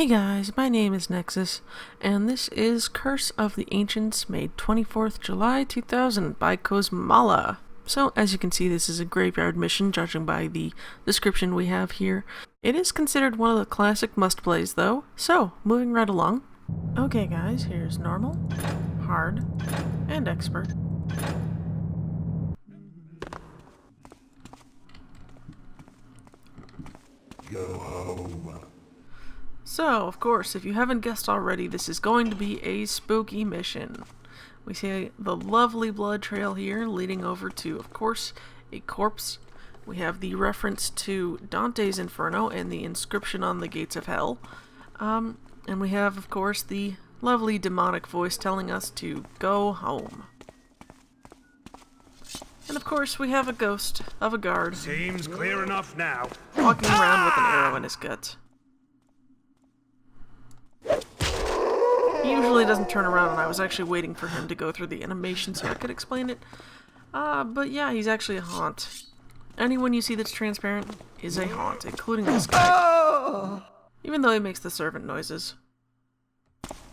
Hey guys, my name is Nexus, and this is Curse of the Ancients, made 24th July 2000 by Kozmala. So, as you can see, this is a graveyard mission, judging by the description we have here. It is considered one of the classic must-plays, though, so, moving right along. Okay guys, here's normal, hard, and expert. Go home. So, of course, if you haven't guessed already, this is going to be a spooky mission. We see the lovely blood trail here leading over to, of course, a corpse. We have the reference to Dante's Inferno and the inscription on the gates of hell. And we have, of course, the lovely demonic voice telling us to go home. And of course, we have a ghost of a guard. Seems clear enough now. Walking around with an arrow in his gut. He usually doesn't turn around, and I was actually waiting for him to go through the animation so I could explain it. But yeah, he's actually a haunt. Anyone you see that's transparent is a haunt, including this guy. Even though he makes the servant noises.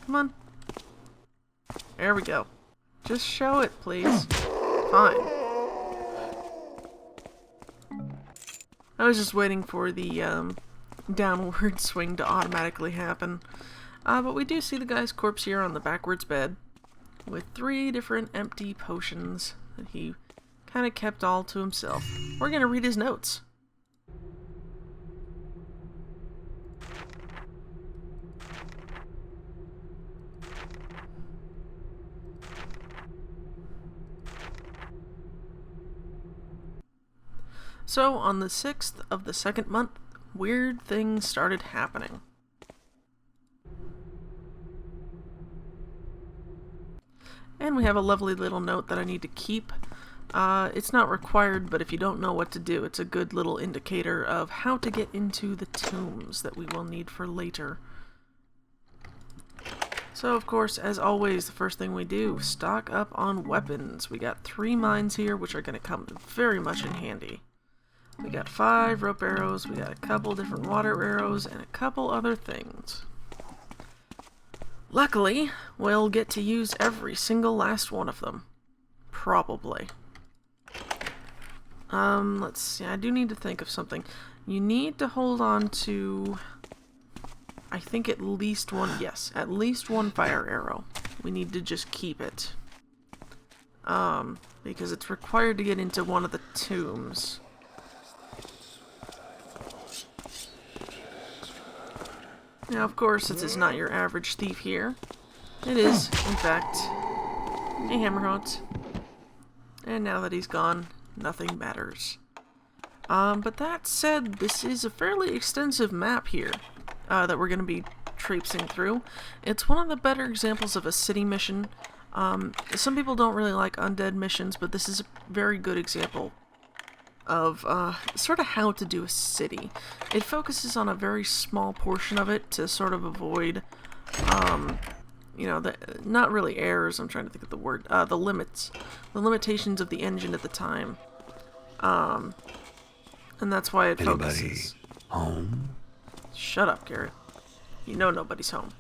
Come on. There we go. Just show it, please. Fine. I was just waiting for the downward swing to automatically happen. But we do see the guy's corpse here on the backwards bed with 3 different empty potions that he kind of kept all to himself. We're going to read his notes. So, on the 6th of the 2nd month, weird things started happening. And we have a lovely little note that I need to keep. It's not required, but if you don't know what to do, it's a good little indicator of how to get into the tombs that we will need for later. So, of course, as always, the first thing we do, stock up on weapons. We got 3 mines here, which are going to come very much in handy. We got 5 rope arrows, we got a couple different water arrows, and a couple other things. Luckily, we'll get to use every single last one of them. Probably. Let's see, I do need to think of something. You need to hold on to, I think at least one, yes, at least 1 fire arrow. We need to just keep it. Because it's required to get into one of the tombs. Now, of course, this is not your average thief here. It is, in fact, a hammerhaunt. And now that he's gone, nothing matters. But that said, this is a fairly extensive map here that we're going to be traipsing through. It's one of the better examples of a city mission. Some people don't really like undead missions, but this is a very good example of sort of how to do a city. It focuses on a very small portion of it to sort of avoid, you know, not really errors, I'm trying to think of the word, the limitations of the engine at the time. And that's why it focuses. Anybody home? Shut up, Garrett. You know nobody's home.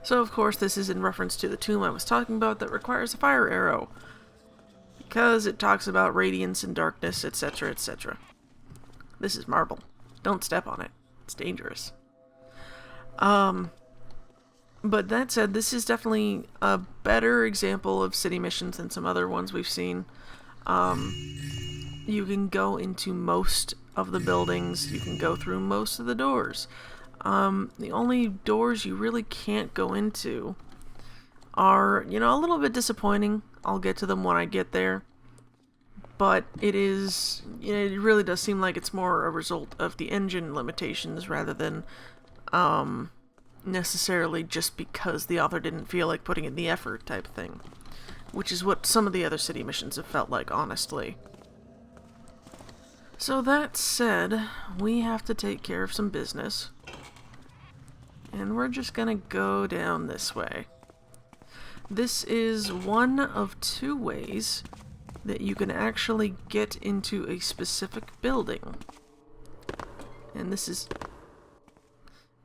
So, of course, this is in reference to the tomb I was talking about that requires a fire arrow. Because it talks about radiance and darkness, etc., etc. This is marble. Don't step on it. It's dangerous. But that said, this is definitely a better example of city missions than some other ones we've seen. You can go into most of the buildings. You can go through most of the doors. The only doors you really can't go into are, you know, a little bit disappointing. I'll get to them when I get there. But it really does seem like it's more a result of the engine limitations rather than, necessarily just because the author didn't feel like putting in the effort type thing. Which is what some of the other city missions have felt like, honestly. So that said, we have to take care of some business. And we're just gonna go down this way. This is one of 2 ways that you can actually get into a specific building. And this is...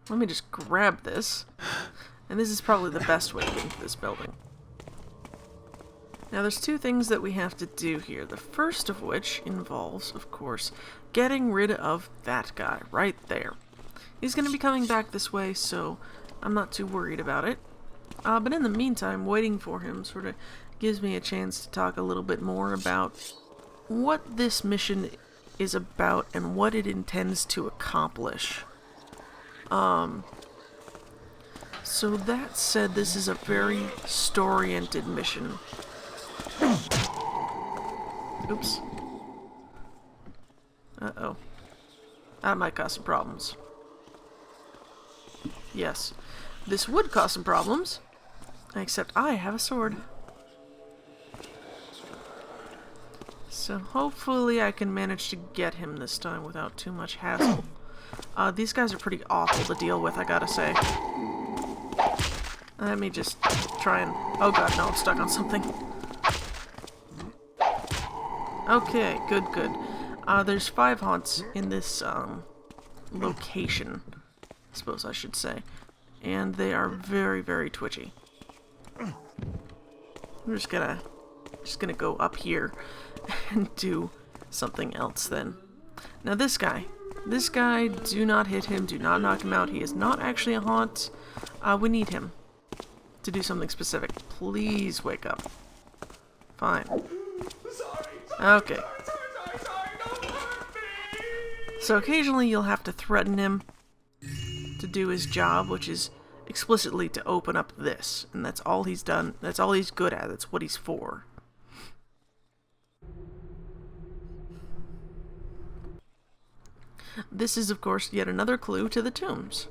Let me just grab this. And this is probably the best way to get into this building. Now there's two things that we have to do here. The first of which involves, of course, getting rid of that guy right there. He's going to be coming back this way, so I'm not too worried about it. But in the meantime, waiting for him sort of gives me a chance to talk a little bit more about what this mission is about and what it intends to accomplish. So that said, this is a very story-oriented mission. Oops. Uh-oh. That might cause some problems. Yes. This would cause some problems. Except I have a sword. So hopefully I can manage to get him this time without too much hassle. These guys are pretty awful to deal with, I gotta say. Let me just try and... Oh god, no, I'm stuck on something. Okay, good, good. There's 5 haunts in this, location, I suppose I should say. And they are very, very twitchy. I'm just gonna go up here and do something else then. Now this guy, do not hit him, do not knock him out. He is not actually a haunt. We need him to do something specific. Please wake up. Fine. Okay. So occasionally you'll have to threaten him to do his job, which is explicitly to open up this. And that's all he's done. That's all he's good at. That's what he's for. This is, of course, yet another clue to the tombs.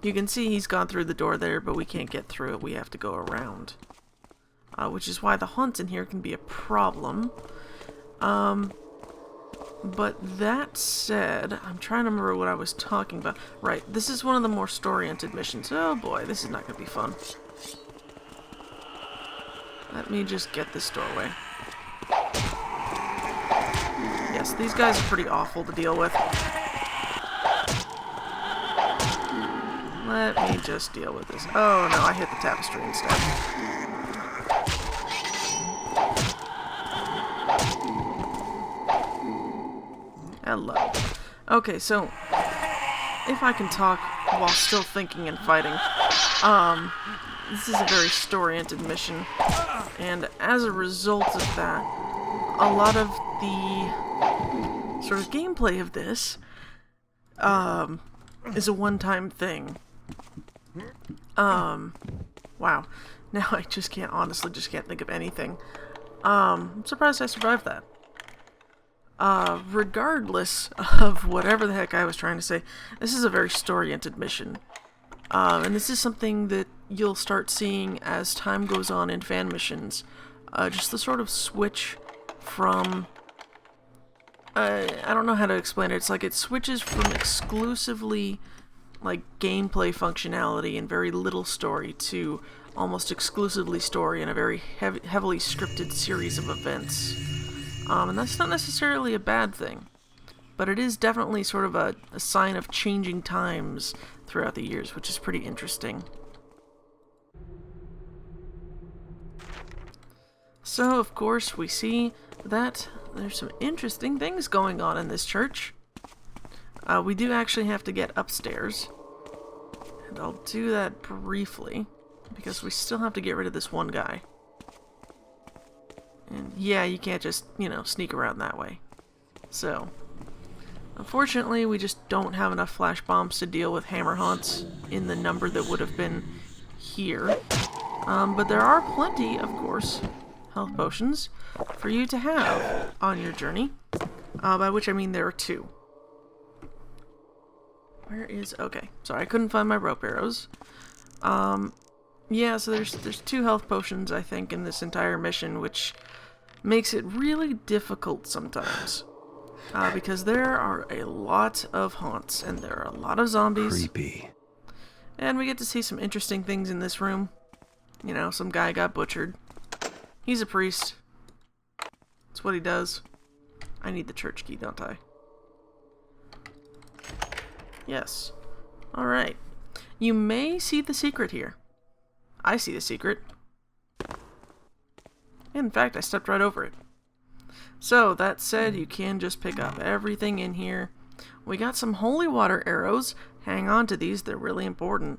You can see he's gone through the door there, but we can't get through it. We have to go around. Which is why the haunts in here can be a problem. But that said, I'm trying to remember what I was talking about. Right, this is one of the more story-oriented missions. Oh boy, this is not going to be fun. Let me just get this doorway. Yes, these guys are pretty awful to deal with. Let me just deal with this. Oh no, I hit the tapestry instead. Hello. Okay, so if I can talk while still thinking and fighting, this is a very story-oriented mission, and as a result of that, a lot of the sort of gameplay of this is a one-time thing. Wow. Now I just can't, honestly, can't think of anything. I'm surprised I survived that. Regardless of whatever the heck I was trying to say, this is a very story-oriented mission. And this is something that you'll start seeing as time goes on in fan missions. Just the sort of switch from... I don't know how to explain it. It's like it switches from exclusively like gameplay functionality and very little story to almost exclusively story in a very heavily scripted series of events. And that's not necessarily a bad thing, but it is definitely sort of a sign of changing times throughout the years, which is pretty interesting. So, of course, we see that there's some interesting things going on in this church. We do actually have to get upstairs, and I'll do that briefly, because we still have to get rid of this one guy. And yeah, you can't just, you know, sneak around that way. So, unfortunately, we just don't have enough flash bombs to deal with hammer haunts in the number that would have been here. But there are plenty, of course, health potions for you to have on your journey. By which I mean there are 2. Where is... Okay, sorry, I couldn't find my rope arrows. Yeah, so there's 2 health potions, I think, in this entire mission, which makes it really difficult sometimes. Because there are a lot of haunts, and there are a lot of zombies. Creepy. And we get to see some interesting things in this room. You know, some guy got butchered. He's a priest. That's what he does. I need the church key, don't I? Yes. Alright. You may see the secret here. I see the secret. In fact, I stepped right over it. So, that said, you can just pick up everything in here. We got some holy water arrows. Hang on to these, they're really important.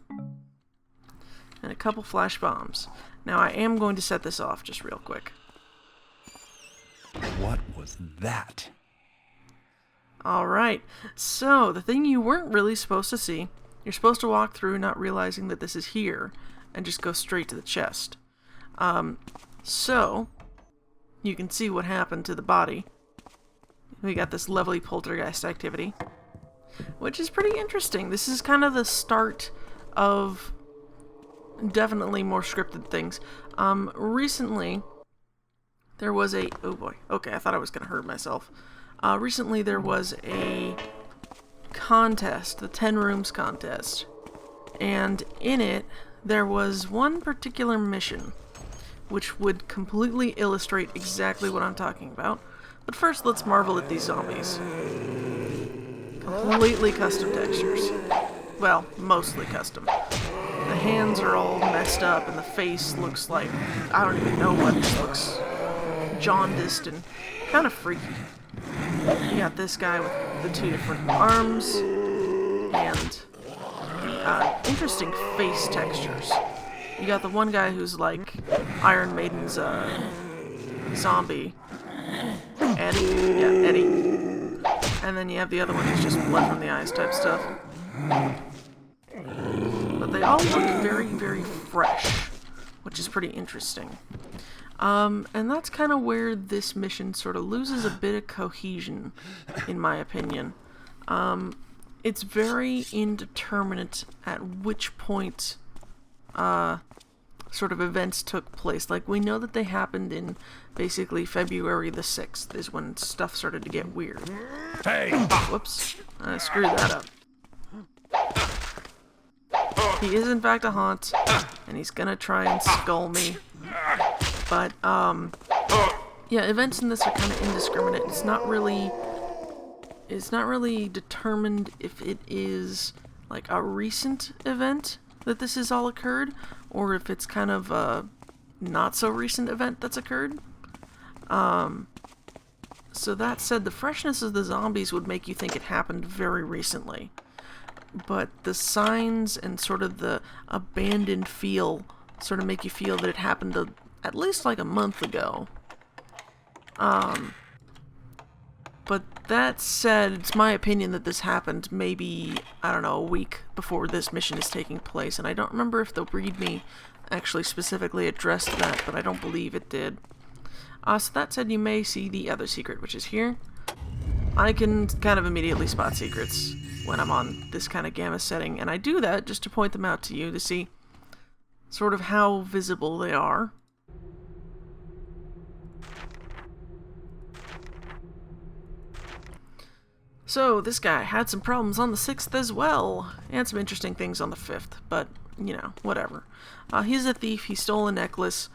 And a couple flash bombs. Now, I am going to set this off just real quick. What was that? Alright, so the thing you weren't really supposed to see, you're supposed to walk through not realizing that this is here, and just go straight to the chest. So, you can see what happened to the body. We got this lovely poltergeist activity, which is pretty interesting. This is kind of the start of definitely more scripted things. Recently, there was a... Oh boy. Okay, I thought I was going to hurt myself. Recently, there was a contest, the 10 Rooms contest. And in it, there was one particular mission, which would completely illustrate exactly what I'm talking about. But first, let's marvel at these zombies. Completely custom textures. Well, mostly custom. The hands are all messed up, and the face looks like... I don't even know what. It just looks jaundiced and kind of freaky. You got this guy with the 2 different arms, and the interesting face textures. You got the one guy who's like Iron Maiden's zombie. Eddie? Yeah, Eddie. And then you have the other one who's just blood from the eyes type stuff. But they all look very, very fresh, which is pretty interesting. And that's kind of where this mission sort of loses a bit of cohesion, in my opinion. It's very indeterminate at which point sort of events took place. Like, we know that they happened in basically February the 6th is when stuff started to get weird. Hey! Whoops. I screwed that up. He is in fact a haunt, and he's gonna try and skull me. But, yeah, events in this are kind of indiscriminate. It's not really determined if it is, like, a recent event that this has all occurred, or if it's kind of a not-so-recent event that's occurred. So that said, the freshness of the zombies would make you think it happened very recently. But the signs and sort of the abandoned feel sort of make you feel that it happened at least like a month ago. But that said, it's my opinion that this happened maybe, I don't know, a week before this mission is taking place, and I don't remember if the README actually specifically addressed that, but I don't believe it did. So that said, you may see the other secret, which is here. I can kind of immediately spot secrets when I'm on this kind of gamma setting, and I do that just to point them out to you to see sort of how visible they are. So, this guy had some problems on the 6th as well, and some interesting things on the 5th, but, you know, whatever. He's a thief, he stole a necklace.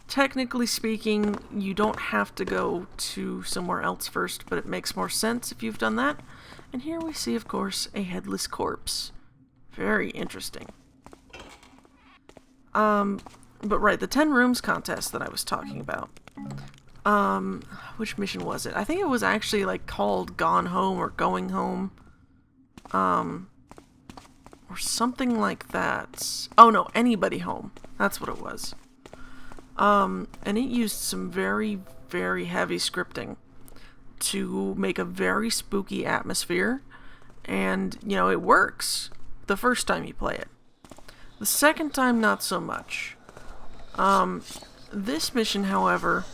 Technically speaking, you don't have to go to somewhere else first, but it makes more sense if you've done that. And here we see, of course, a headless corpse. Very interesting. But right, the 10 Rooms contest that I was talking about. Which mission was it? I think it was actually, like, called Gone Home or Going Home. Or something like that. Oh, no, Anybody Home. That's what it was. And it used some very, very heavy scripting to make a very spooky atmosphere. And, you know, it works the first time you play it. The second time, not so much. This mission, however,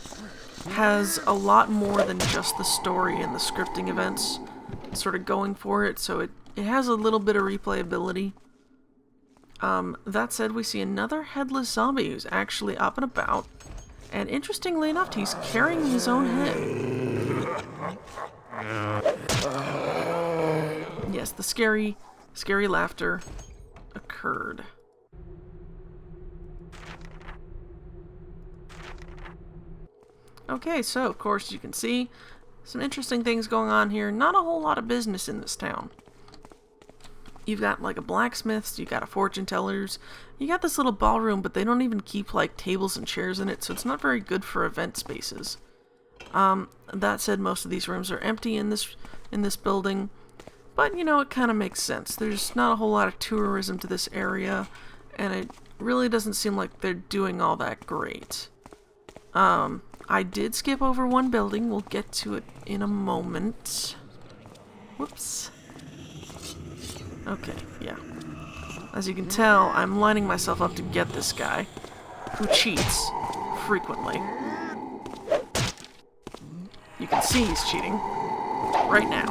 has a lot more than just the story and the scripting events sort of going for it, so it has a little bit of replayability. That said, we see another headless zombie who's actually up and about, and interestingly enough, he's carrying his own head. Yes, the scary laughter occurred. Okay, so of course you can see some interesting things going on here. Not a whole lot of business in this town. You've got like a blacksmith's, you got a fortune teller's, you got this little ballroom, but they don't even keep like tables and chairs in it, so it's not very good for event spaces. That said, most of these rooms are empty in this building, but you know, it kind of makes sense. There's not a whole lot of tourism to this area, and it really doesn't seem like they're doing all that great. I did skip over one building. We'll get to it in a moment. Whoops. Okay, yeah. As you can tell, I'm lining myself up to get this guy, who cheats frequently. You can see he's cheating right now.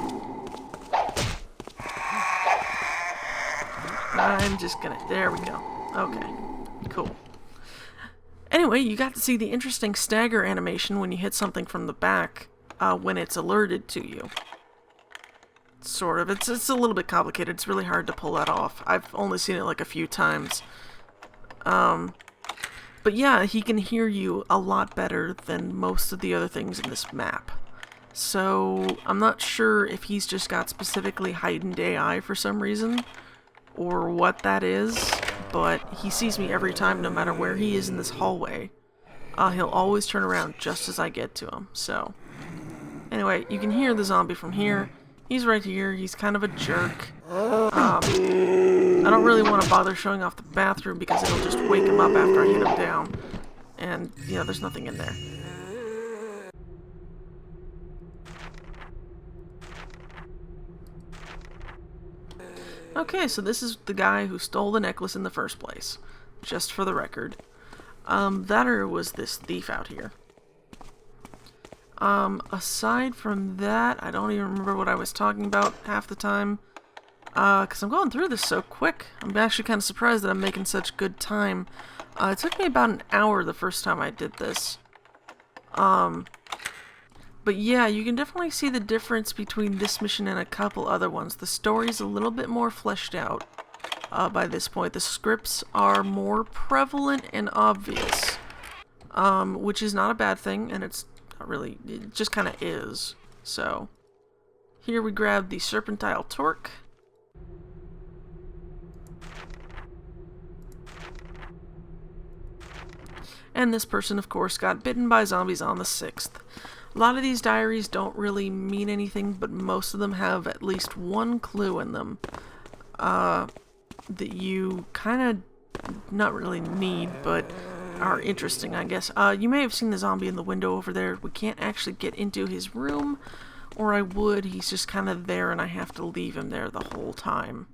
I'm just gonna... There we go. Okay, cool. Anyway, you got to see the interesting stagger animation when you hit something from the back when it's alerted to you. Sort of. It's a little bit complicated. It's really hard to pull that off. I've only seen it like a few times. But yeah, he can hear you a lot better than most of the other things in this map. So I'm not sure if he's just got specifically heightened AI for some reason, or what that is, but he sees me every time no matter where he is in this hallway. He'll always turn around just as I get to him. So anyway, you can hear the zombie from here. He's right here. He's kind of a jerk. I don't really want to bother showing off the bathroom because it'll just wake him up after I hit him down. And, yeah, there's nothing in there. Okay, so this is the guy who stole the necklace in the first place. Just for the record. That or was this thief out here? Aside from that, I don't even remember what I was talking about half the time. Because I'm going through this so quick. I'm actually kind of surprised that I'm making such good time. It took me about an hour the first time I did this. But yeah, you can definitely see the difference between this mission and a couple other ones. The story's a little bit more fleshed out by this point. The scripts are more prevalent and obvious, which is not a bad thing, and it's not really, it just kind of is. So, here we grab the Serpentile Torque. And this person, of course, got bitten by zombies on the 6th. A lot of these diaries don't really mean anything, but most of them have at least one clue in them that you kind of not really need, but are interesting, I guess. You may have seen the zombie in the window over there. We can't actually get into his room, or I would. He's just kind of there, and I have to leave him there the whole time.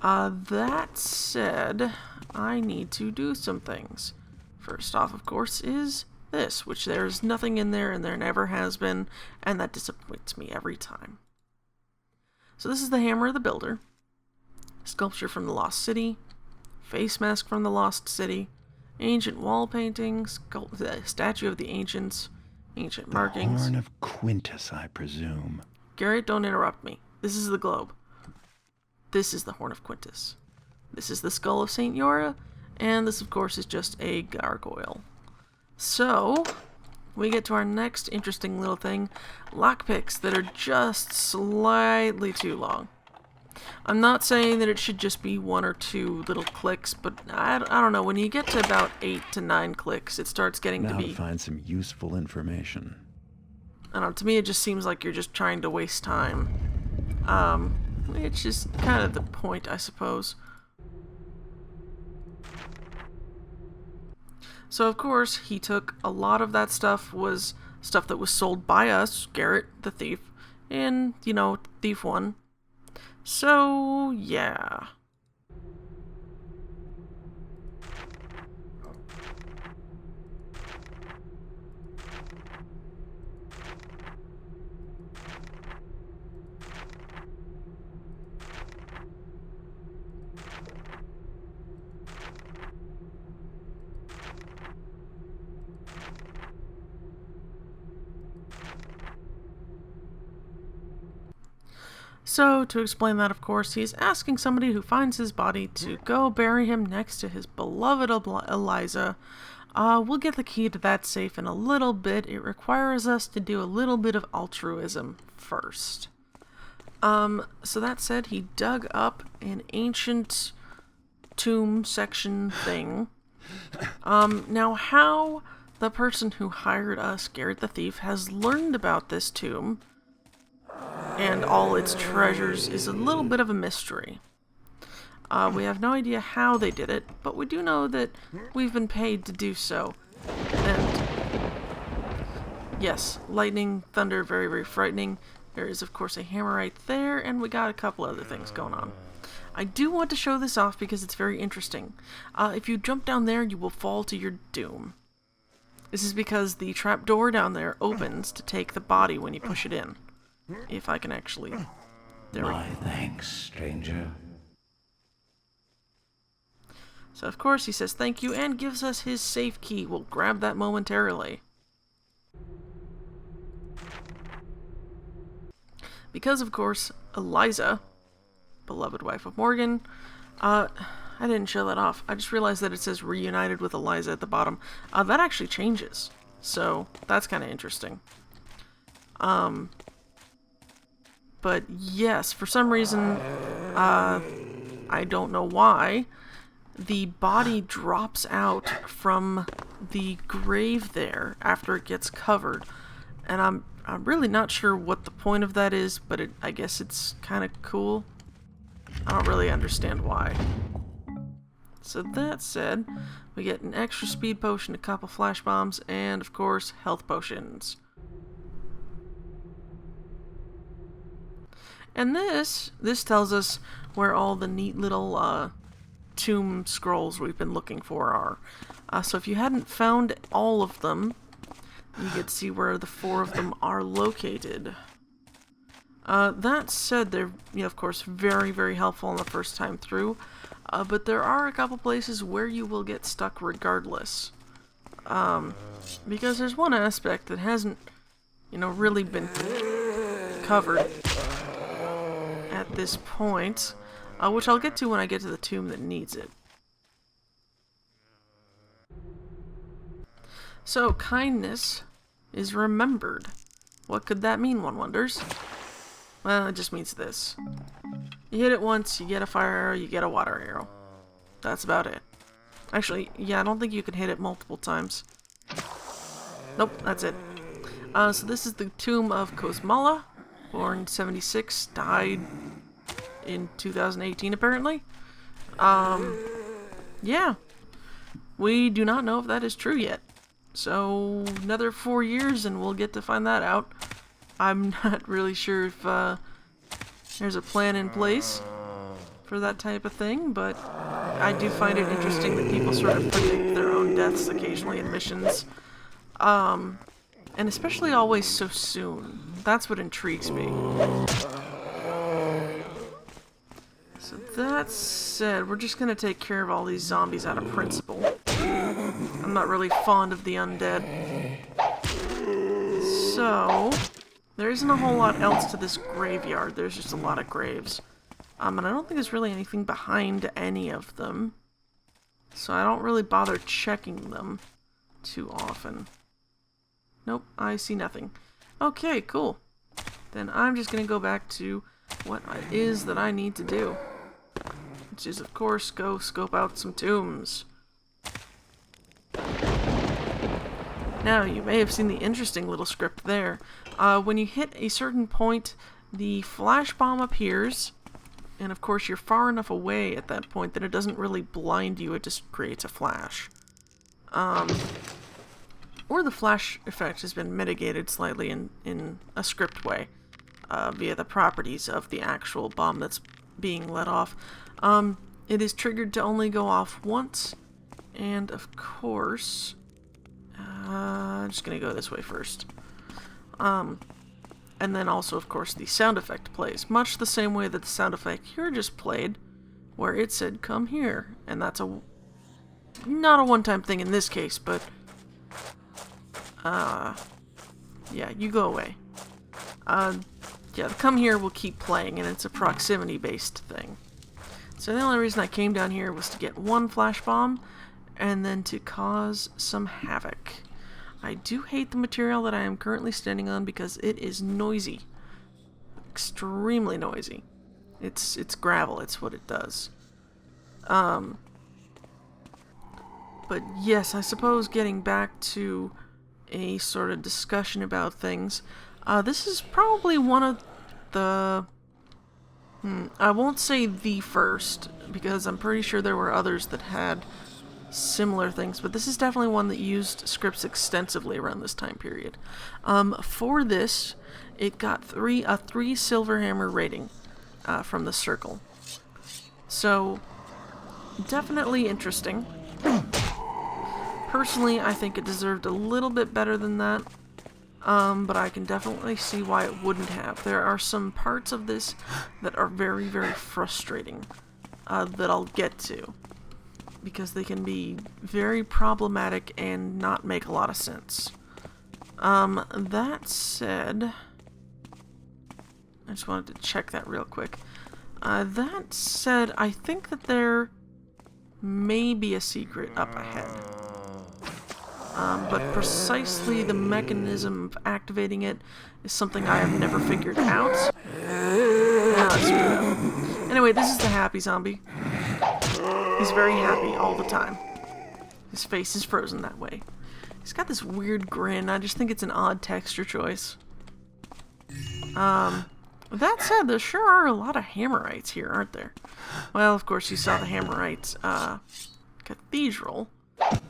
That said, I need to do some things. First off, of course, is this, which there's nothing in there and there never has been, and that disappoints me every time. So this is the Hammer of the Builder, sculpture from the Lost City, face mask from the Lost City, ancient wall painting, statue of the ancients, ancient markings. The Horn of Quintus, I presume. Garrett, don't interrupt me. This is the globe. This is the Horn of Quintus. This is the skull of Saint Yora, and this, of course, is just a gargoyle. So, we get to our next interesting little thing, lockpicks that are just slightly too long. I'm not saying that it should just be one or two little clicks, but I don't know, when you get to about 8 to 9 clicks, it starts getting to be... Now to find some useful information. I don't know, to me it just seems like you're just trying to waste time. It's just kind of the point, I suppose. So, of course, he took a lot of that stuff, was stuff that was sold by us, Garrett, the thief, in, you know, Thief 1. So, yeah. So, to explain that, of course, he's asking somebody who finds his body to go bury him next to his beloved Eliza. We'll get the key to that safe in a little bit. It requires us to do a little bit of altruism first. So that said, he dug up an ancient tomb section thing. Now how the person who hired us, Garrett the Thief, has learned about this tomb and all its treasures is a little bit of a mystery. We have no idea how they did it, but we do know that we've been paid to do so. And yes, lightning, thunder, very, very frightening. There is, of course, a hammer right there, and we got a couple other things going on. I do want to show this off because it's very interesting. If you jump down there, you will fall to your doom. This is because the trap door down there opens to take the body when you push it in. If I can actually... There we go. My thanks, stranger. So, of course, he says thank you and gives us his safe key. We'll grab that momentarily. Because, of course, Eliza, beloved wife of Morgan, I didn't show that off. I just realized that it says reunited with Eliza at the bottom. That actually changes. So, that's kind of interesting. But yes, for some reason, I don't know why, the body drops out from the grave there after it gets covered. And I'm really not sure what the point of that is, but I guess it's kind of cool. I don't really understand why. So that said, we get an extra speed potion, a couple flash bombs, and of course, health potions. And this tells us where all the neat little tomb scrolls we've been looking for are. So if you hadn't found all of them, you get to see where the 4 of them are located. That said, they're, of course, very, very helpful on the first time through. But there are a couple places where you will get stuck regardless. Because there's one aspect that hasn't, really been covered at this point, which I'll get to when I get to the tomb that needs it. So, kindness is remembered. What could that mean, one wonders? Well, it just means this. You hit it once, you get a fire arrow, you get a water arrow. That's about it. Actually, yeah, I don't think you can hit it multiple times. Nope, that's it. So this is the tomb of Kozmala, born 76, died in 2018 apparently. Yeah. We do not know if that is true yet. So, another 4 years and we'll get to find that out. I'm not really sure if there's a plan in place for that type of thing, but I do find it interesting that people sort of predict their own deaths occasionally in missions. And especially always so soon. That's what intrigues me. So that said, we're just gonna take care of all these zombies out of principle. I'm not really fond of the undead. So, there isn't a whole lot else to this graveyard. There's just a lot of graves. And I don't think there's really anything behind any of them. So I don't really bother checking them too often. Nope, I see nothing. Okay, cool. Then I'm just gonna go back to what it is that I need to do. Which is, of course, go scope out some tombs. Now, you may have seen the interesting little script there. When you hit a certain point, the flash bomb appears, and of course you're far enough away at that point that it doesn't really blind you, it just creates a flash. Or the flash effect has been mitigated slightly in a script way, via the properties of the actual bomb that's being let off. It is triggered to only go off once, and of course... I'm just gonna go this way first. And then also, of course, the sound effect plays. Much the same way that the sound effect here just played, where it said, come here. And that's not a one-time thing in this case, but... yeah, you go away. Yeah, the come here will keep playing, and it's a proximity-based thing. So the only reason I came down here was to get one flash bomb, and then to cause some havoc. I do hate the material that I am currently standing on because it is noisy. Extremely noisy. It's gravel, it's what it does. But yes, I suppose getting back to a sort of discussion about things, this is probably one of the... I won't say the first, because I'm pretty sure there were others that had similar things, but this is definitely one that used scripts extensively around this time period. For this, it got a 3 silver hammer rating from the circle. So, definitely interesting. Personally, I think it deserved a little bit better than that, but I can definitely see why it wouldn't have. There are some parts of this that are very, very frustrating that I'll get to, because they can be very problematic and not make a lot of sense. That said, I just wanted to check that real quick. That said, I think that there may be a secret up ahead. But precisely the mechanism of activating it is something I have never figured out. Anyway, this is the happy zombie. He's very happy all the time. His face is frozen that way. He's got this weird grin. I just think it's an odd texture choice. That said, there sure are a lot of Hammerites here, aren't there? Well, of course, you saw the Hammerites cathedral,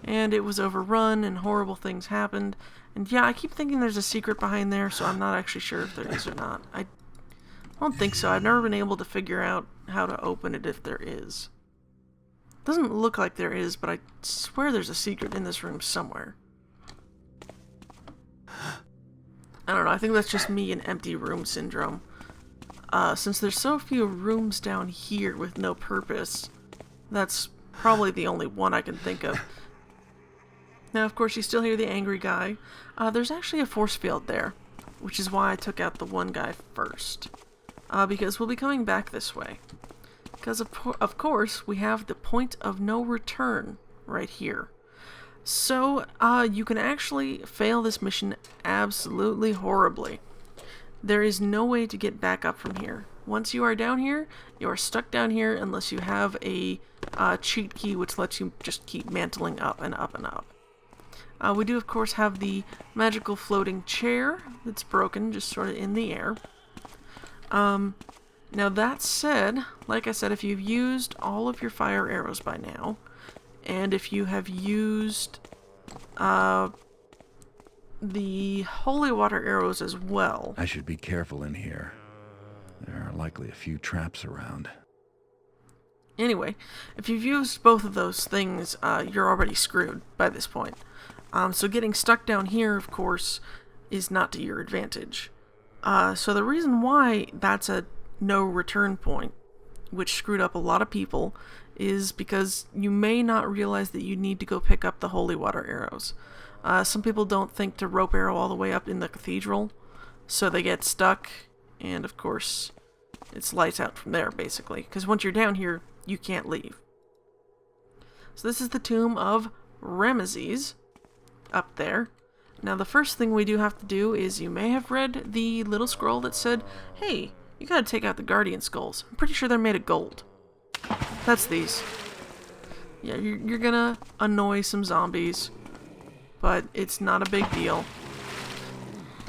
and it was overrun, and horrible things happened. And yeah, I keep thinking there's a secret behind there, so I'm not actually sure if there is or not. I don't think so. I've never been able to figure out how to open it if there is. Doesn't look like there is, but I swear there's a secret in this room somewhere. I don't know, I think that's just me and empty room syndrome. Since there's so few rooms down here with no purpose, that's probably the only one I can think of. Now, of course, you still hear the angry guy. There's actually a force field there, which is why I took out the one guy first. Because we'll be coming back this way. Because, of course, we have the point of no return right here. So, you can actually fail this mission absolutely horribly. There is no way to get back up from here. Once you are down here, you are stuck down here unless you have a cheat key which lets you just keep mantling up and up and up. We do, of course, have the magical floating chair that's broken, just sort of in the air. Now, that said, like I said, if you've used all of your fire arrows by now, and if you have used the holy water arrows as well... I should be careful in here. There are likely a few traps around. Anyway, if you've used both of those things, you're already screwed by this point. So getting stuck down here, of course, is not to your advantage. So the reason why that's a no return point, which screwed up a lot of people, is because you may not realize that you need to go pick up the holy water arrows. Some people don't think to rope arrow all the way up in the cathedral, so they get stuck, and of course, it's lights out from there, basically, because once you're down here, you can't leave. So this is the tomb of Ramesses, up there. Now, the first thing we do have to do is, you may have read the little scroll that said, hey, you gotta take out the guardian skulls. I'm pretty sure they're made of gold. That's these. Yeah, you're gonna annoy some zombies, but it's not a big deal.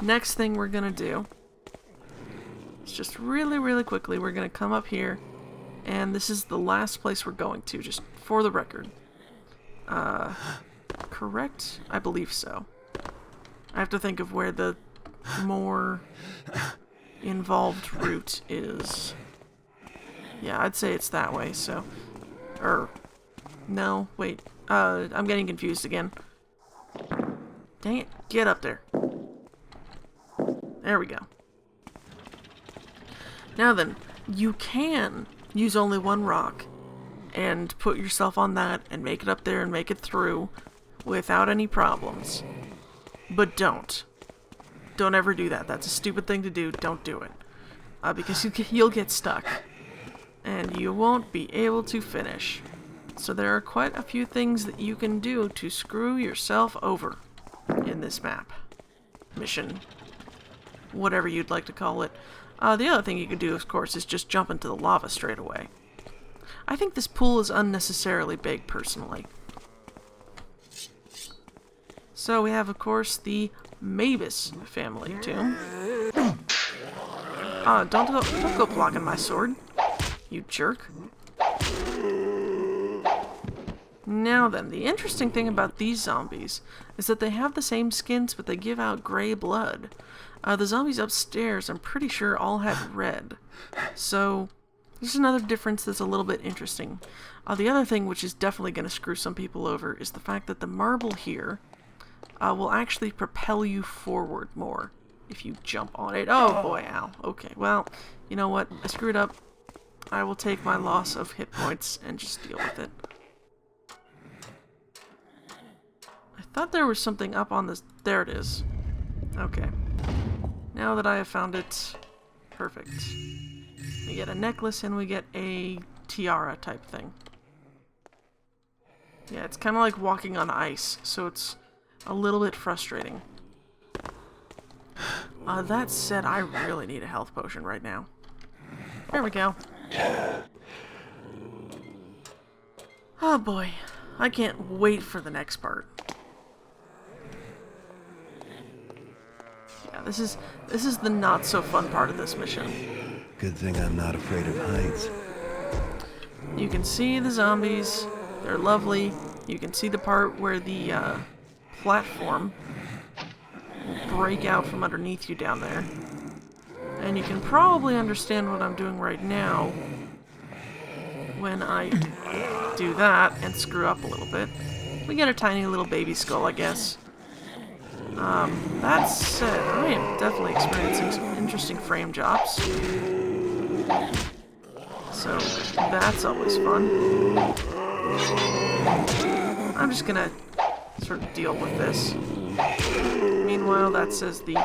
Next thing we're gonna do is just really, really quickly, we're gonna come up here, and this is the last place we're going to, just for the record. Correct? I believe so. I have to think of where the more involved route is. Yeah, I'd say it's that way, so... No, wait. I'm getting confused again. Dang it, get up there. There we go. Now then, you can use only one rock and put yourself on that and make it up there and make it through without any problems. But don't. Don't ever do that. That's a stupid thing to do. Don't do it. Because you'll get stuck. And you won't be able to finish. So there are quite a few things that you can do to screw yourself over in this map. Mission. Whatever you'd like to call it. The other thing you could do, of course, is just jump into the lava straight away. I think this pool is unnecessarily big, personally. So we have, of course, the Mavis family tomb. Don't go blocking my sword, you jerk. Now then, the interesting thing about these zombies is that they have the same skins, but they give out gray blood. The zombies upstairs, I'm pretty sure, all had red. So, there's another difference that's a little bit interesting. The other thing, which is definitely going to screw some people over, is the fact that the marble here will actually propel you forward more if you jump on it. Oh boy, ow. Okay, well, you know what? I screwed up. I will take my loss of hit points and just deal with it. I thought there was something up on this. There it is. Okay. Now that I have found it, perfect. We get a necklace and we get a tiara type thing. Yeah, it's kind of like walking on ice, so it's a little bit frustrating. That said, I really need a health potion right now. There we go. Oh boy, I can't wait for the next part. Yeah, this is the not so fun part of this mission. Good thing I'm not afraid of heights. You can see the zombies. They're lovely. You can see the part where the platform will break out from underneath you down there. And you can probably understand what I'm doing right now when I do that and screw up a little bit. We get a tiny little baby skull, I guess. That said, I am definitely experiencing some interesting frame drops. So, that's always fun. I'm just gonna sort of deal with this. Meanwhile, that says the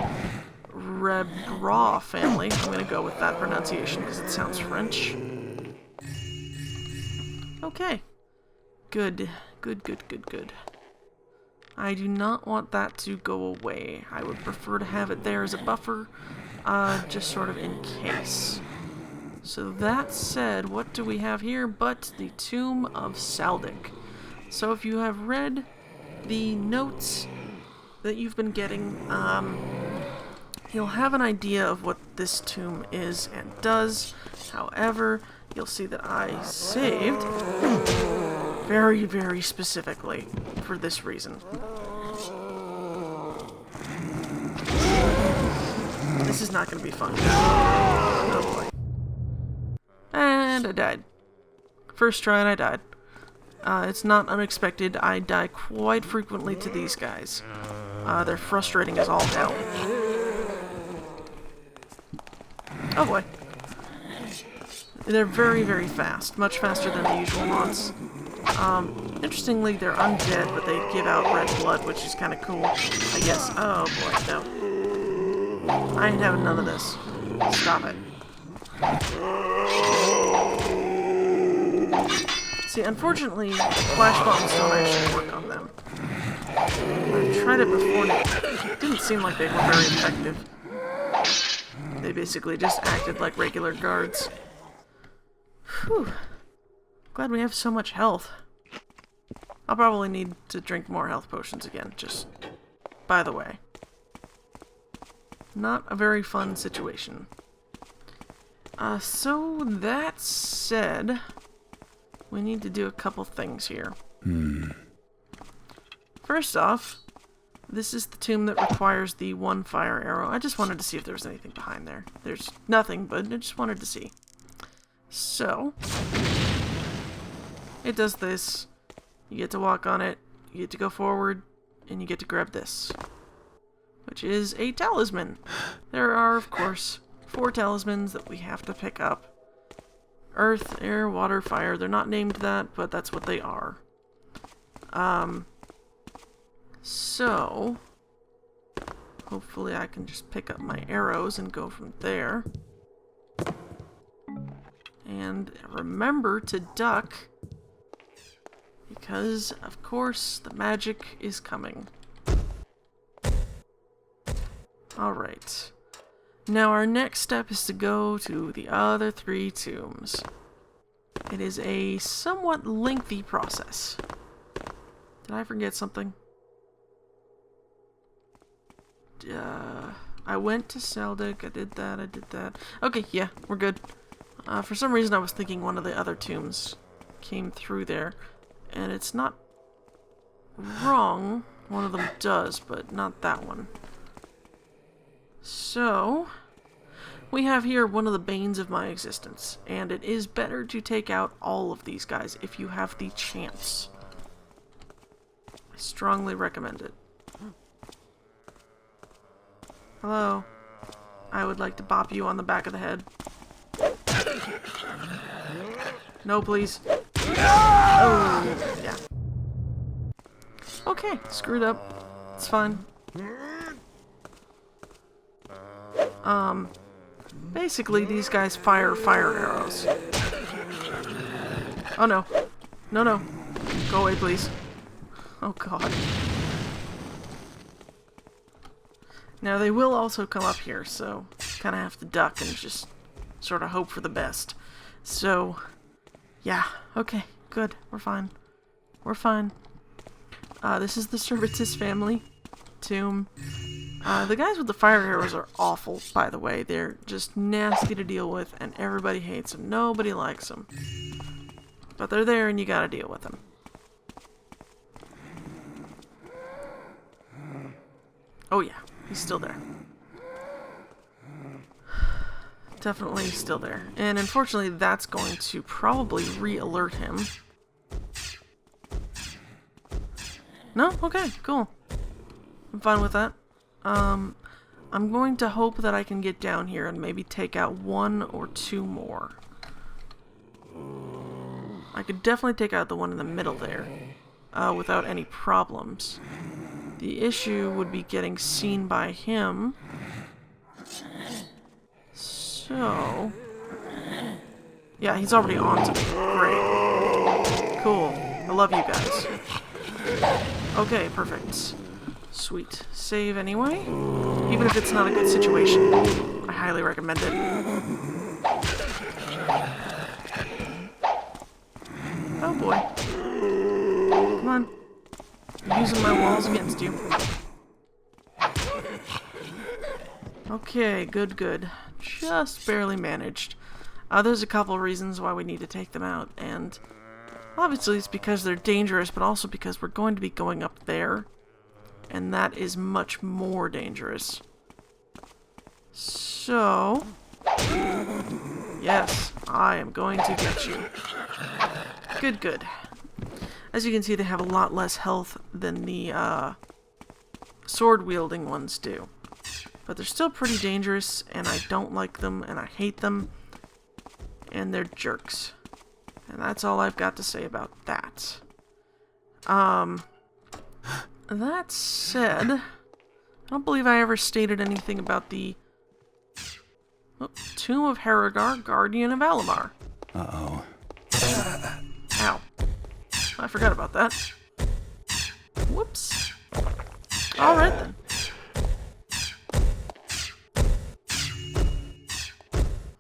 Rebra family. I'm gonna go with that pronunciation because it sounds French. Okay. Good. Good, good, good, good. I do not want that to go away. I would prefer to have it there as a buffer, just sort of in case. So that said, what do we have here but the Tomb of Saldic? So if you have read the notes that you've been getting, you'll have an idea of what this tomb is and does. However, you'll see that I saved very, very specifically for this reason. This is not going to be fun. Oh boy. And I died. First try and I died. It's not unexpected. I die quite frequently to these guys. They're frustrating as all hell. Oh boy. They're very, very fast. Much faster than the usual mons. Interestingly, they're undead, but they give out red blood, which is kind of cool, I guess. Oh boy, no. I ain't having none of this. Stop it. See, unfortunately, flash bombs don't actually work on them. I've tried it before and it didn't seem like they were very effective. They basically just acted like regular guards. Whew. Glad we have so much health. I'll probably need to drink more health potions again, just by the way. Not a very fun situation. So that said, we need to do a couple things here. First off, this is the tomb that requires the one fire arrow. I just wanted to see if there was anything behind there. There's nothing, but I just wanted to see. So, it does this. You get to walk on it, you get to go forward, and you get to grab this, which is a talisman. There are, of course, 4 talismans that we have to pick up. Earth, air, water, fire. They're not named that, but that's what they are. So, hopefully I can just pick up my arrows and go from there. And remember to duck Because, of course, the magic is coming. Alright. Now our next step is to go to the other 3 tombs. It is a somewhat lengthy process. Did I forget something? I went to Seldic, I did that. Okay, yeah, we're good. For some reason I was thinking one of the other tombs came through there. And it's not wrong. One of them does, but not that one. So, we have here one of the banes of my existence. And it is better to take out all of these guys if you have the chance. I strongly recommend it. Hello. I would like to bop you on the back of the head. No, please. Oh, yeah. Okay, screwed up. It's fine. Basically, these guys fire arrows. Oh, no. No, no. Go away, please. Oh, God. Now, they will also come up here, so kind of have to duck and just sort of hope for the best. So, yeah. Okay, good. We're fine. We're fine. This is the Servitus family tomb. The guys with the fire arrows are awful, by the way. They're just nasty to deal with, and everybody hates them. Nobody likes them. But they're there, and you gotta deal with them. Oh yeah, he's still there. Definitely still there. And unfortunately, that's going to probably re-alert him. No? Okay, cool. I'm fine with that. I'm going to hope that I can get down here and maybe take out 1 or 2 more. I could definitely take out the one in the middle there, without any problems. The issue would be getting seen by him. So... yeah, he's already on to me. Great. Cool. I love you guys. Okay, perfect. Sweet. Save anyway. Even if it's not a good situation, I highly recommend it. Oh boy. Come on. I'm using my walls against you. Okay, good, good. Just barely managed. There's a couple reasons why we need to take them out, and obviously it's because they're dangerous, but also because we're going to be going up there, and that is much more dangerous. So, yes, I am going to get you. Good, good. As you can see, they have a lot less health than the sword-wielding ones do. But they're still pretty dangerous, and I don't like them, and I hate them, and they're jerks. And that's all I've got to say about that. That said, I don't believe I ever stated anything about the Tomb of Haragar, Guardian of Alamar. Uh-oh. Ow. I forgot about that. Whoops. Alright then.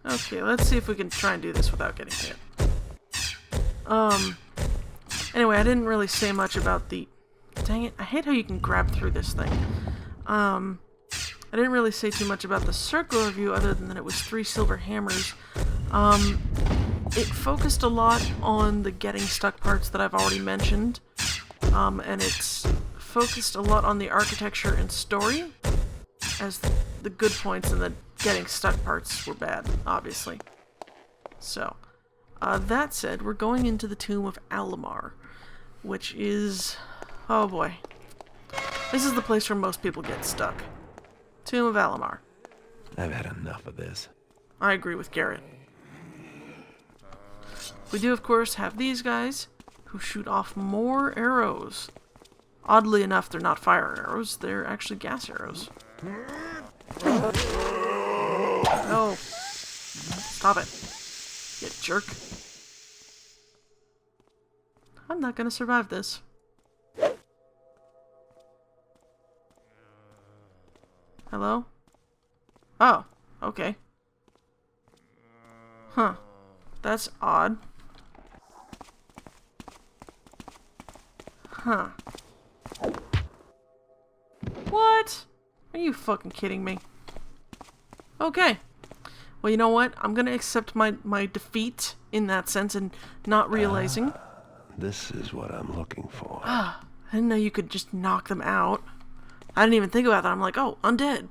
Okay, let's see if we can try and do this without getting hit. Anyway, I didn't really say much about the... Dang it, I hate how you can grab through this thing. I didn't really say too much about the circular view other than that it was 3 silver hammers. It focused a lot on the getting stuck parts that I've already mentioned. And it's focused a lot on the architecture and story, as the good points and the getting stuck parts were bad, obviously. So, that said, we're going into the Tomb of Alamar, which is... oh boy. This is the place where most people get stuck. Tomb of Alamar. I've had enough of this. I agree with Garrett. We do, of course, have these guys, who shoot off more arrows. Oddly enough, they're not fire arrows, they're actually gas arrows. No. Stop it. You jerk. I'm not gonna survive this. Hello? Oh, okay. Huh. That's odd. Huh. What? Are you fucking kidding me? Okay. Well, you know what? I'm gonna accept my defeat in that sense and not realizing. This is what I'm looking for. I didn't know you could just knock them out. I didn't even think about that. I'm like, oh, undead.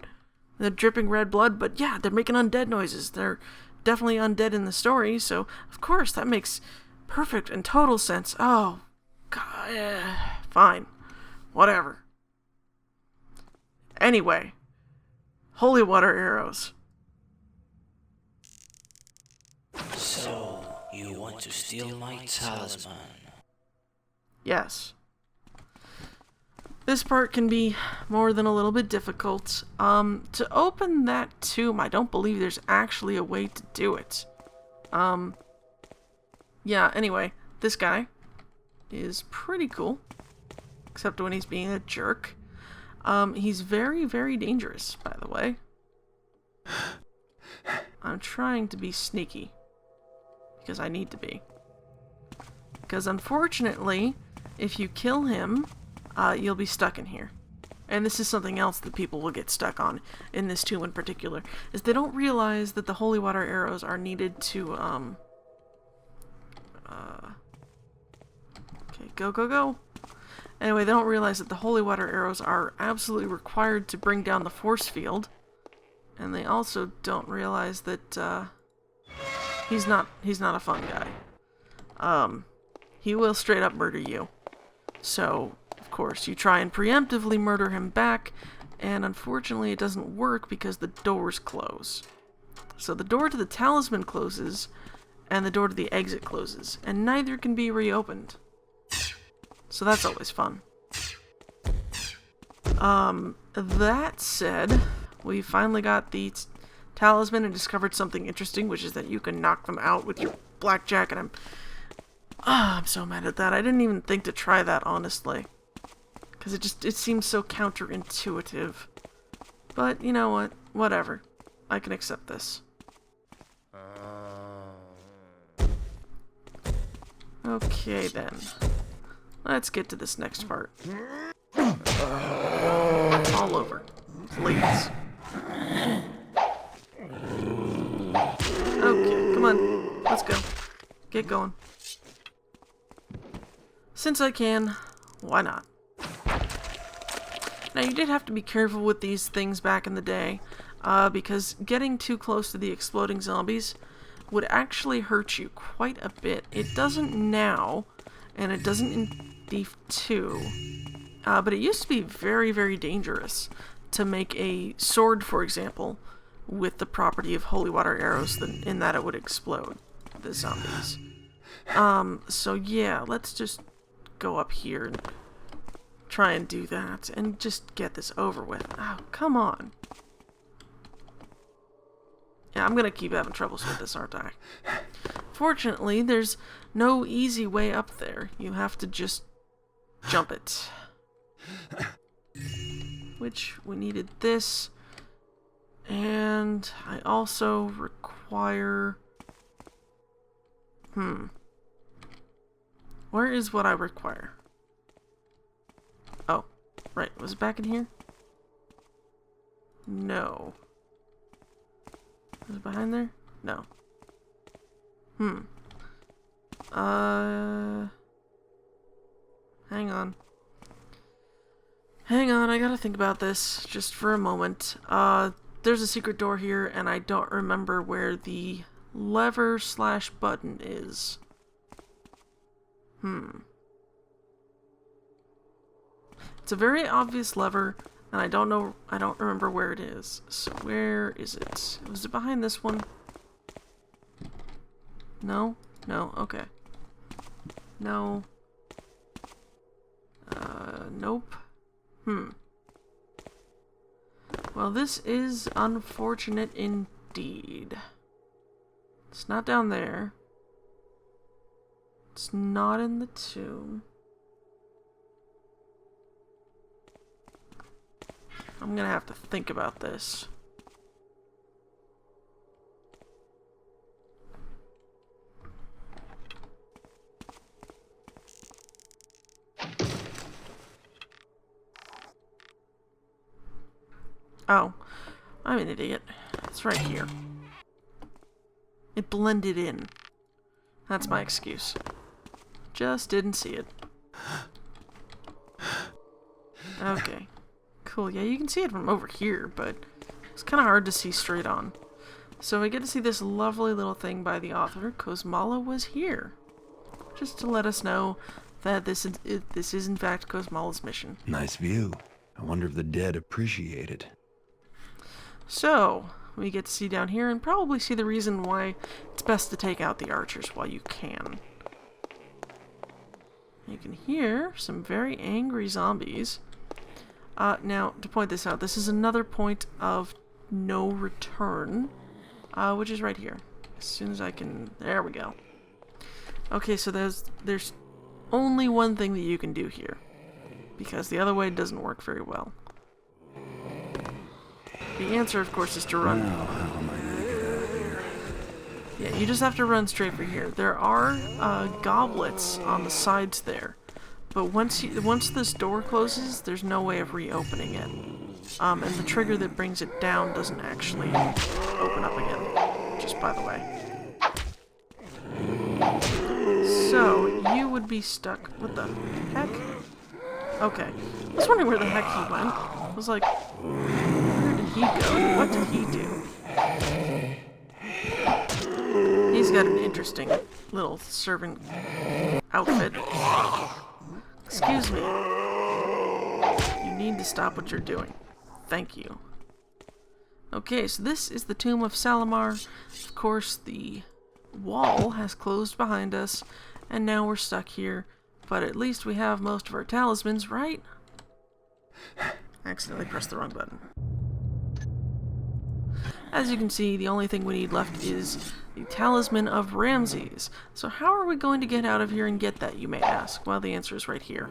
They're dripping red blood, but yeah, they're making undead noises. They're definitely undead in the story, so of course that makes perfect and total sense. Oh, God. Fine. Whatever. Anyway. Holy water arrows. So, you want to steal my talisman? Yes. This part can be more than a little bit difficult. To open that tomb, I don't believe there's actually a way to do it. Yeah, anyway, this guy is pretty cool. Except when he's being a jerk. He's very, very dangerous, by the way. I'm trying to be sneaky. Because I need to be. Because unfortunately, if you kill him, you'll be stuck in here. And this is something else that people will get stuck on, in this tomb in particular, is they don't realize that the holy water arrows are needed to, okay, go, go, go. Anyway, they don't realize that the holy water arrows are absolutely required to bring down the force field. And they also don't realize that, he's not a fun guy. He will straight up murder you. So, of course, you try and preemptively murder him back, and unfortunately it doesn't work because the doors close. So the door to the talisman closes, and the door to the exit closes, and neither can be reopened. So that's always fun. That said, we finally got the talisman and discovered something interesting, which is that you can knock them out with your blackjack, and I'm so mad at that. I didn't even think to try that, honestly. Because it seems so counterintuitive. But, you know what? Whatever. I can accept this. Okay, then. Let's get to this next part. All over. Please. Okay, come on. Let's go. Get going. Since I can, why not? Now, you did have to be careful with these things back in the day, because getting too close to the exploding zombies would actually hurt you quite a bit. It doesn't now, and it doesn't in Thief 2, but it used to be very, very dangerous to make a sword, for example, with the property of holy water arrows, in that it would explode the zombies. So yeah, let's just go up here and try and do that, and just get this over with. Oh, come on. Yeah, I'm gonna keep having troubles with this, aren't I? Fortunately, there's no easy way up there. You have to just jump it. Which, we needed this. And I also require... Where is what I require? Oh, right. Was it back in here? No. Was it behind there? No. Hang on. Hang on, I gotta think about this just for a moment. There's a secret door here, and I don't remember where the lever/button is. It's a very obvious lever, and I don't remember where it is. So where is it? Was it behind this one? No? No, okay. No. Nope. Well, this is unfortunate indeed. It's not down there. It's not in the tomb. I'm gonna have to think about this. Oh, I'm an idiot. It's right here. It blended in. That's my excuse. Just didn't see it. Okay. Cool. Yeah, you can see it from over here, but it's kind of hard to see straight on. So I get to see this lovely little thing by the author. Kozmala was here. Just to let us know that this is in fact Kozmala's mission. Nice view. I wonder if the dead appreciate it. So, we get to see down here and probably see the reason why it's best to take out the archers while you can. You can hear some very angry zombies. Now, to point this out, this is another point of no return, which is right here. As soon as I can... There we go. Okay, so there's only one thing that you can do here, because the other way doesn't work very well. The answer, of course, is to run. Now, how am I gonna get out of here? Yeah, you just have to run straight for here. There are goblets on the sides there, but once this door closes, there's no way of reopening it. And the trigger that brings it down doesn't actually open up again. Just by the way. So you would be stuck. What the heck? Okay, I was wondering where the heck he went. I was like, where did he go? What did he do? He's got an interesting little servant outfit. Excuse me. You need to stop what you're doing. Thank you. Okay, so this is the Tomb of Salamar. Of course, the wall has closed behind us, and now we're stuck here. But at least we have most of our talismans, right? I accidentally pressed the wrong button. As you can see, the only thing we need left is the Talisman of Ramses. So how are we going to get out of here and get that, you may ask? Well, the answer is right here.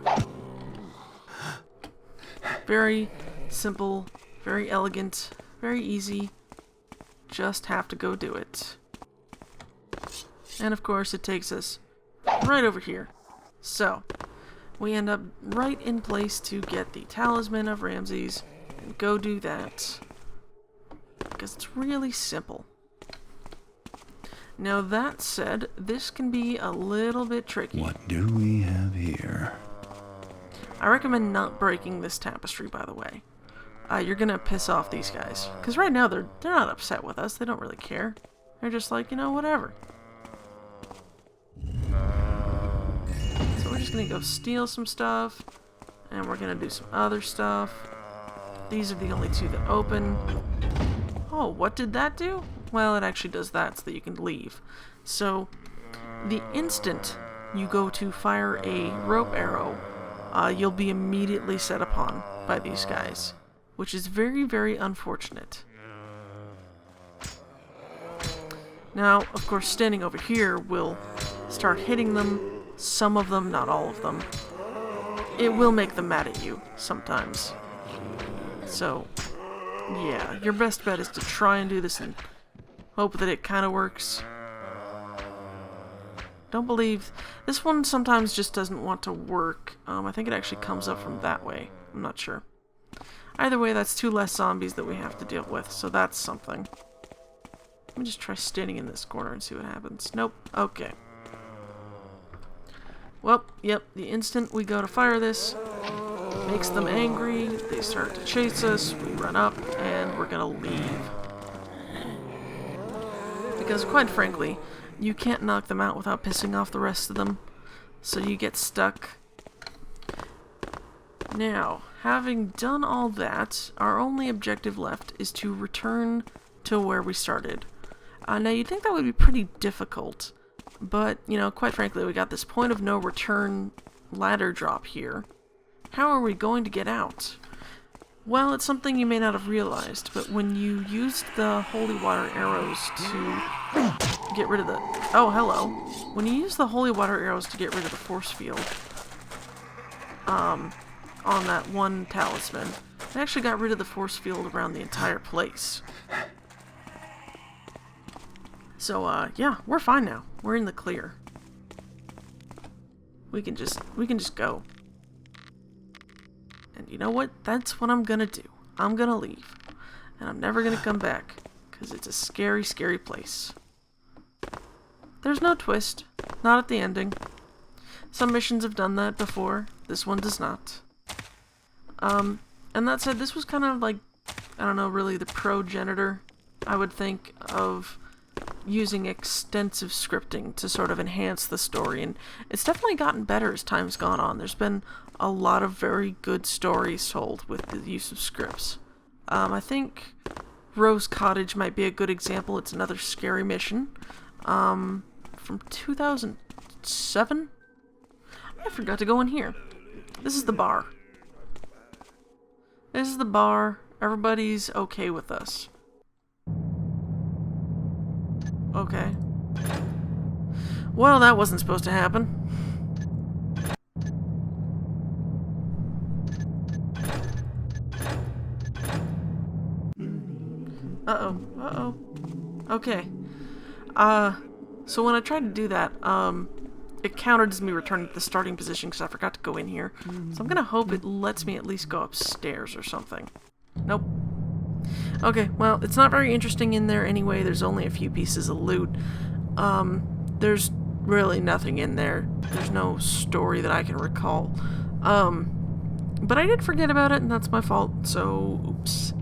Very simple, very elegant, very easy. Just have to go do it. And of course, it takes us right over here. So, we end up right in place to get the Talisman of Ramses. And go do that. Because it's really simple. Now that said, this can be a little bit tricky. What do we have here? I recommend not breaking this tapestry, by the way. You're gonna piss off these guys. Because right now, they're not upset with us. They don't really care. They're just like, you know, whatever. So we're just gonna go steal some stuff. And we're gonna do some other stuff. These are the only two that open. Oh, what did that do? Well, it actually does that so that you can leave. So, the instant you go to fire a rope arrow, you'll be immediately set upon by these guys, which is very, very unfortunate. Now, of course, standing over here will start hitting them. Some of them, not all of them. It will make them mad at you sometimes. So, yeah, your best bet is to try and do this and hope that it kind of works. Don't believe... This one sometimes just doesn't want to work. I think it actually comes up from that way. I'm not sure. Either way, that's 2 less zombies that we have to deal with, so that's something. Let me just try standing in this corner and see what happens. Nope. Okay. Well, yep, the instant we go to fire this, makes them angry, they start to chase us, we run up, and we're gonna leave. Because quite frankly, you can't knock them out without pissing off the rest of them, so you get stuck. Now, having done all that, our only objective left is to return to where we started. Now, you'd think that would be pretty difficult, but, you know, quite frankly, we got this point of no return ladder drop here. How are we going to get out? Well, it's something you may not have realized, but when you used the holy water arrows to get rid of the... Oh, hello. When you use the holy water arrows to get rid of the force field, on that one talisman, it actually got rid of the force field around the entire place. So, yeah, we're fine now. We're in the clear. We can just go. And you know what? That's what I'm gonna do. I'm gonna leave. And I'm never gonna come back. Because it's a scary, scary place. There's no twist. Not at the ending. Some missions have done that before. This one does not. And that said, this was kind of like, I don't know, really the progenitor, I would think, of using extensive scripting to sort of enhance the story. And it's definitely gotten better as time's gone on. There's been a lot of very good stories told with the use of scripts. I think Rose Cottage might be a good example. It's another scary mission. From 2007? I forgot to go in here. This is the bar. This is the bar. Everybody's okay with us. Okay. Well, that wasn't supposed to happen. Uh-oh. Uh-oh. Okay. So when I tried to do that, it counted as me returning to the starting position because I forgot to go in here. So I'm gonna hope it lets me at least go upstairs or something. Nope. Okay, well, it's not very interesting in there anyway. There's only a few pieces of loot. There's really nothing in there. There's no story that I can recall. But I did forget about it, and that's my fault, so oops.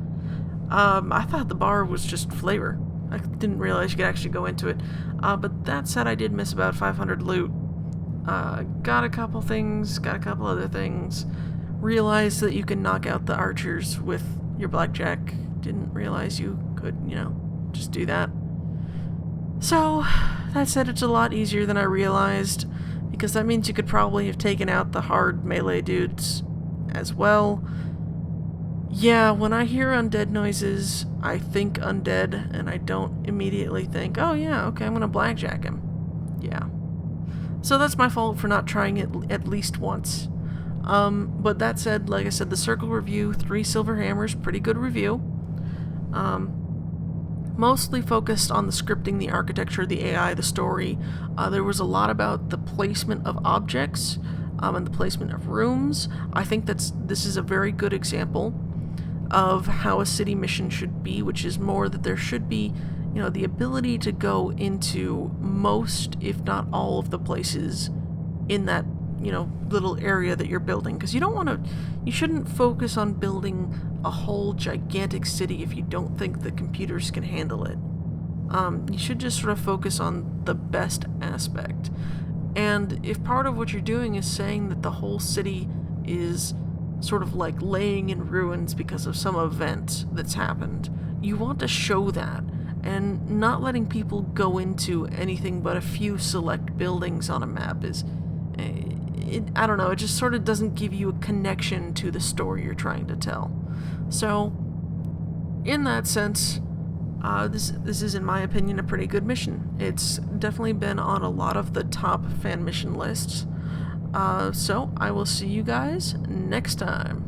I thought the bar was just flavor. I didn't realize you could actually go into it. But that said, I did miss about 500 loot. Got a couple things, got a couple other things. Realized that you can knock out the archers with your blackjack. Didn't realize you could, you know, just do that. So, that said, it's a lot easier than I realized, because that means you could probably have taken out the hard melee dudes as well. Yeah, when I hear undead noises, I think undead, and I don't immediately think, oh yeah, okay, I'm gonna blackjack him. Yeah. So that's my fault for not trying it at least once. But that said, like I said, the Circle review, 3 silver hammers, pretty good review. Mostly focused on the scripting, the architecture, the AI, the story. There was a lot about the placement of objects, and the placement of rooms. I think this is a very good example of how a city mission should be, which is more that there should be, you know, the ability to go into most, if not all, of the places in that, you know, little area that you're building. Because you shouldn't focus on building a whole gigantic city if you don't think the computers can handle it. You should just sort of focus on the best aspect. And if part of what you're doing is saying that the whole city is sort of like laying in ruins because of some event that's happened, you want to show that, and not letting people go into anything but a few select buildings on a map is, I don't know, it just sort of doesn't give you a connection to the story you're trying to tell. So, in that sense, this is, in my opinion, a pretty good mission. It's definitely been on a lot of the top fan mission lists. So, I will see you guys next time.